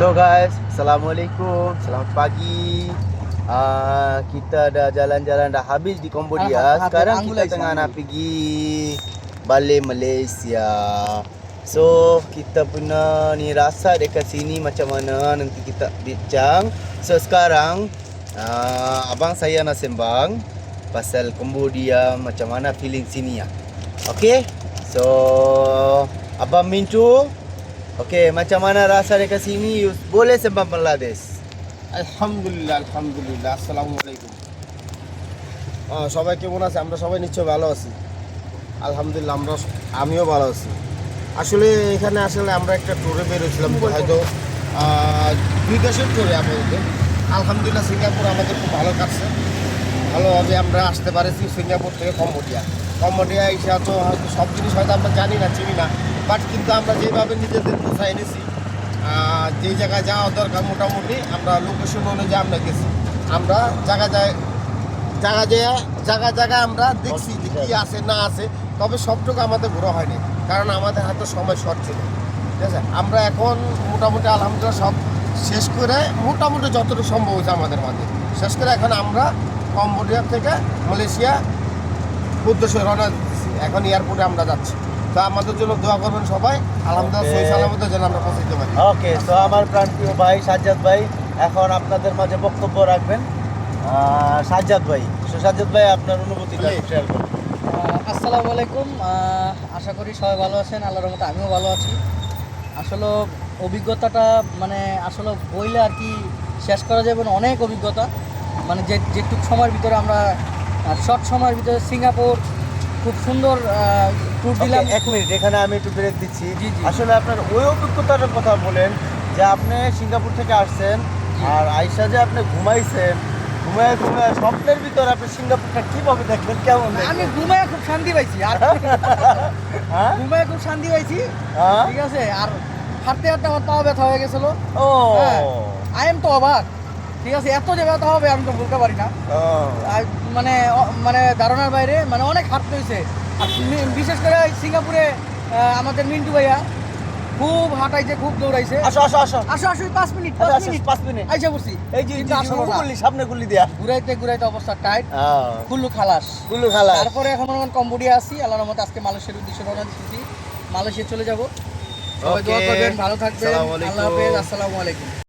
So guys, Assalamualaikum, selamat pagi. Kita dah jalan-jalan dah habis di Cambodia. Sekarang kita tengah nak pergi balik Malaysia. So kita punya ni rasa dekat sini macam mana, nanti kita bincang. So sekarang abang saya nak sembang pasal Cambodia, macam mana feeling sini ya. Okay, so abang Mintu, okey, macam mana rasa dekat sini? Boleh sembang Bangladesh? আলহামদুলিল্লাহ আলহামদুলিল্লাহ আসসালামু আলাইকুম। সবাই কেমন আছে? আমরা সবাই নিশ্চয় ভালো আছি। আলহামদুলিল্লাহ আমিও ভালো আছি। আসলে এখানে আমরা একটা ট্যুরে বেরোছিলাম, হয়তো 2 দেশের ট্যুরে আপাতত। আলহামদুলিল্লাহ সিঙ্গাপুর আমাদের খুব ভালো কাটছে, ভালোভাবে আমরা আসতে পারেছি সিঙ্গাপুর থেকে কম্বোডিয়া এসে তো হয়তো সব জিনিস হয়তো আমরা জানি না, চিনি না, বাট কিন্তু আমরা যেভাবে নিজেদের পোষা এনেছি, যে জায়গায় যাওয়া দরকার মোটামুটি আমরা লোকেশন অনুযায়ী আমরা গেছি। আমরা জায়গায় আমরা দেখছি যে কী আছে না আছে, তবে সবটুকু আমাদের ঘোরা হয়নি, কারণ আমাদের হাতে সময় শর্ট ছিল। ঠিক আছে, আমরা এখন মোটামুটি আলহামদুলিল্লাহ সব শেষ করে, মোটামুটি যতটুকু সম্ভব হয়েছে আমাদের মাঝে শেষ করে এখন আমরা কম্বোডিয়া থেকে মালয়েশিয়া উদ্দেশ্যে রওনা দিচ্ছি। এখন এয়ারপোর্টে আমরা যাচ্ছি, তো আমাদের জন্য দোয়া করবেন সবাই, আলহামদুলিল্লাহ সহি সালামতে যেন আমরা পৌঁছাতে পারি। ওকে, তো আমার প্রাণপ্রিয় ভাই সাজ্জাদ ভাই এখন আপনাদের মাঝে বক্তব্য রাখবেন। সাজ্জাদ ভাই, সাজ্জাদ ভাই আপনার অনুভূতিটা শেয়ার করুন। আসসালামু আলাইকুম। আশা করি সবাই ভালো আছেন, আল্লাহর রহমতে আমিও ভালো আছি। আসলে অভিজ্ঞতাটা মানে আসলে বইলে আর কি শেষ করা যাবে না, অনেক অভিজ্ঞতা। মানে যেটুকু সময়ের ভিতরে আমরা শর্ট সময়ের ভিতরে সিঙ্গাপুর খুব সুন্দর ট্যুর দিলাম। 1 মিনিট, এখানে আমি একটু ব্রেক দিচ্ছি। জি। আসলে আপনার ওই অভিজ্ঞতাটার কথা বলেন যে আপনি সিঙ্গাপুর থেকে আসছেন আর আইসা যে আপনি ঘুমাইছেন, ঘুমায় স্বপ্নের ভিতরে আপনি সিঙ্গাপুরটা কিভাবে দেখবেন, কেমন দেখবেন? আমি ঘুমায় খুব শান্তি পাইছি, আর ঘুমায় খুব শান্তি পাইছি। ঠিক আছে, আর হাঁটতে আমার পাও ব্যথা হয়ে গেছিল। ও আই এম তো অবাক। ঠিক আছে, এত যে ব্যথা হবে আমি তো বলতে পারি না। মানে ধারণার বাইরে, মানে অনেক হাঁটতে হয়েছে। আর বিশেষ করে সিঙ্গাপুরে আমাদের মিন্টু ভাইয়া খুব হাঁটাইছে, খুব দৌড়াইছে। আসো 5 মিনিট আইসা পড়ছি। এই যে সামনে গুলি দিয়া ঘুরাইতে অবস্থা টাইট, কুল্লু খালাস। তারপরে এখন কম্বোডিয়া আছি, আল্লাহর রহমতে আজকে মালয়েশিয়ার উদ্দেশ্যে রওনা দিচ্ছি। মালয়েশিয়া চলে যাব। সবাই দোয়া করবেন, ভালো থাকবেন। আল্লাহ হাফেজ, আসসালামু আলাইকুম।